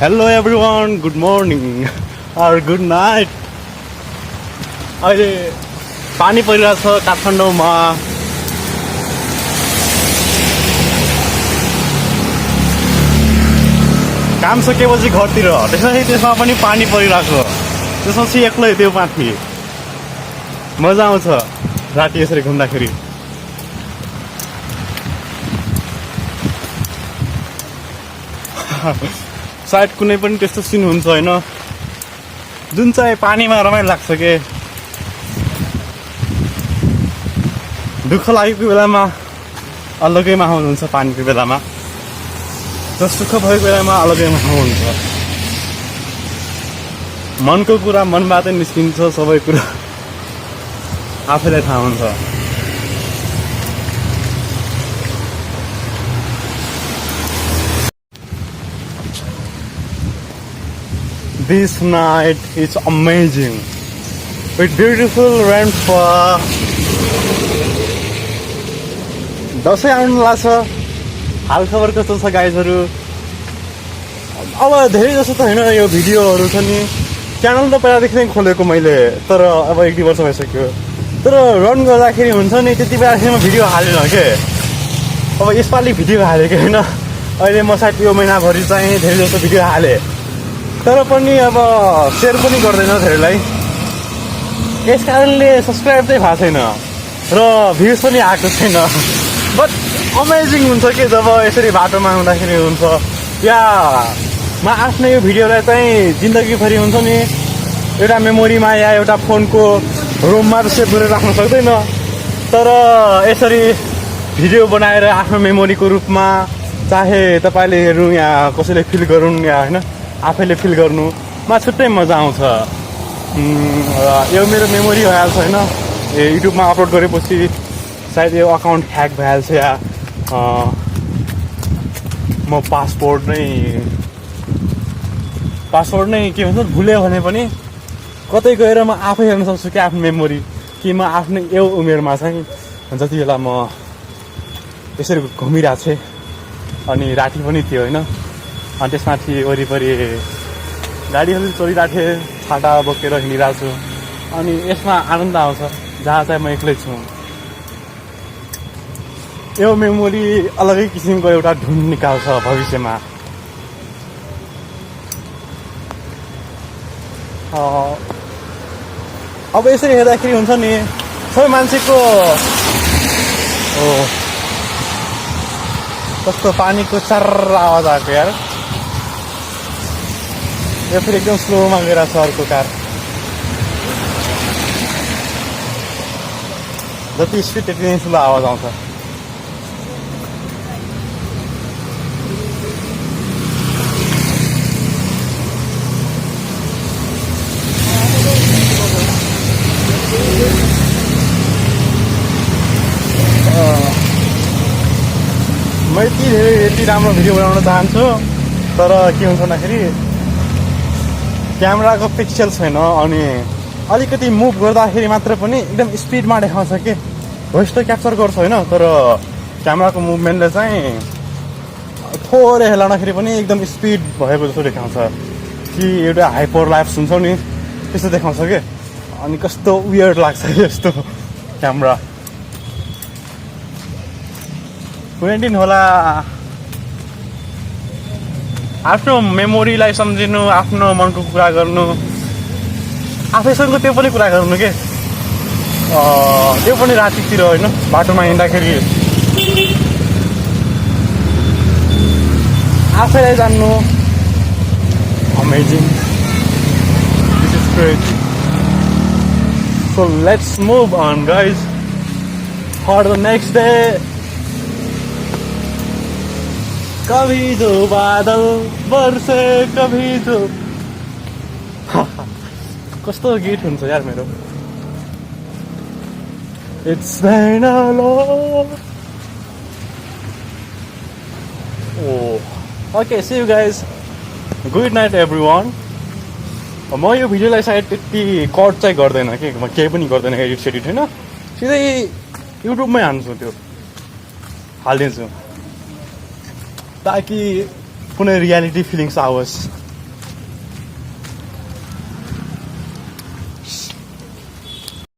Hello everyone, good morning or good night. अहिले पानी परिरहेछ काठमाडौँमा। काम सकेपछि घरतिर त्यसपछि त्यसमा पनि पानी परिरहेको, त्यसपछि एक्लै त्यो माथि मजा आउँछ राति यसरी घुम्दाखेरि। सायद कुनै पनि त्यस्तो सिन हुन्छ हैन जुन चाहिँ पानीमा रमाइलो लाग्छ के। दुःख लागेको बेलामा अलग्गै माहौल हुन्छ, पानीको बेलामा र सुख भएको बेलामा अलग्गै माहौल हुन्छ। मनको कुरा मनबाटै निस्किन्छ, सबै कुरा आफैलाई थाहा हुन्छ। This night is amazing with beautiful rainfall. Dashain आउनु लाग्छ। हाल खबर कस्तो छ गाइजहरू? अब धेरै जसो त होइन, यो भिडियोहरू छ नि, च्यानल त पहिलादेखि नै खोलेको मैले, तर अब 1-2 वर्ष भइसक्यो। तर रन गर्दाखेरि हुन्छ नि, त्यति बेलासम्म भिडियो हालेन के। अब यसपालि भिडियो हालेको होइन, अहिले म सायद यो महिनाभरि चाहिँ धेरै जस्तो भिडियो हालेँ, तर पनि अब सेयर पनि गर्दैन धेरैलाई। यस कारणले सब्सक्राइब चाहिँ भएको छैन र भ्युज पनि आएको छैन। बट अमेजिङ हुन्छ कि जब यसरी बाटोमा हुँदाखेरि हुन्छ, या म आफ्नो यो भिडियोलाई चाहिँ जिन्दगीभरि हुन्छ नि, एउटा मेमोरीमा या एउटा फोनको रोममा सेभ गरेर राख्न सक्दैन, तर यसरी भिडियो बनाएर आफ्नो मेमोरीको रूपमा चाहे तपाईँले हेर्नु या कसैले फिल गरून् या होइन आफैले फिल गर्नुमा छुट्टै मजा आउँछ। यो मेरो मेमोरी भइहाल्छ होइन, युट्युबमा अपलोड गरेपछि सायद यो अकाउन्ट ह्याक भइहाल्छ, या म पासपोर्ट नै के भन्छ भुल्यो भने पनि कतै गएर म आफै हेर्न सक्छु कि आफ्नो मेमोरी, कि म आफ्नै यो उमेरमा चाहिँ जति बेला म यसरी घुमिरहेको थिएँ अनि राति पनि थियो होइन, अनि त्यसमाथि वरिपरि गाडीहरू चलिरहेको थिएँ, छाता बोकेर हिँडिरहेको छु, अनि यसमा आनन्द आउँछ जहाँ चाहिँ म एक्लै छु। यो मेमोरी अलगै किसिमको एउटा धुन निकाल्छ भविष्यमा। अब यसरी हेर्दाखेरि हुन्छ नि, सबै मान्छेको कस्तो पानीको चर्र आवाज आएको यार। यो फेरि एकदम स्लोमा गइरहेको छ अर्को कार। जति स्पिड त्यति नै स्लो आवाज आउँछ। म यति राम्रो भिडियो बनाउन चाहन्छु, तर के हुन्छ भन्दाखेरि क्यामेराको पिक्सल छैन, अनि अलिकति मुभ गर्दाखेरि मात्र पनि एकदम स्पिडमा देखाउँछ कि भोइस त क्याप्चर गर्छ होइन, तर क्यामेराको मुभमेन्टले चाहिँ थोरै हेलाउँदाखेरि पनि एकदम स्पिड भएको जस्तो देखाउँछ, कि एउटा हाइपर लाइफ हुन्छ नि त्यस्तो देखाउँछ कि। अनि कस्तो वियर्ड लाग्छ यस्तो क्यामेरा। कुनै दिन होला आफ्नो मेमोरीलाई सम्झिनु, आफ्नो मनको कुरा गर्नु, आफैसँग त्यो पनि कुरा गर्नु के, त्यो पनि रातितिर होइन बाटोमा हिँड्दाखेरि आफैलाई जान्नु। Amazing, this is great. So let's move on guys for the next day. कभी जो बादल बर्से कभी जो कस्तो गीत हुन्छ यार मेरो। It's been a long. Okay, see you guys, good night everyone. म यो भिडियोलाई सायद त्यति कट चाहिँ गर्दैन कि, म केही पनि गर्दैन एडिट सेडिट होइन, सिधै युट्युबमै हाल्छु, त्यो हालिदिन्छु ताकि कुनै रियालिटी फिलिङ्स आओस्।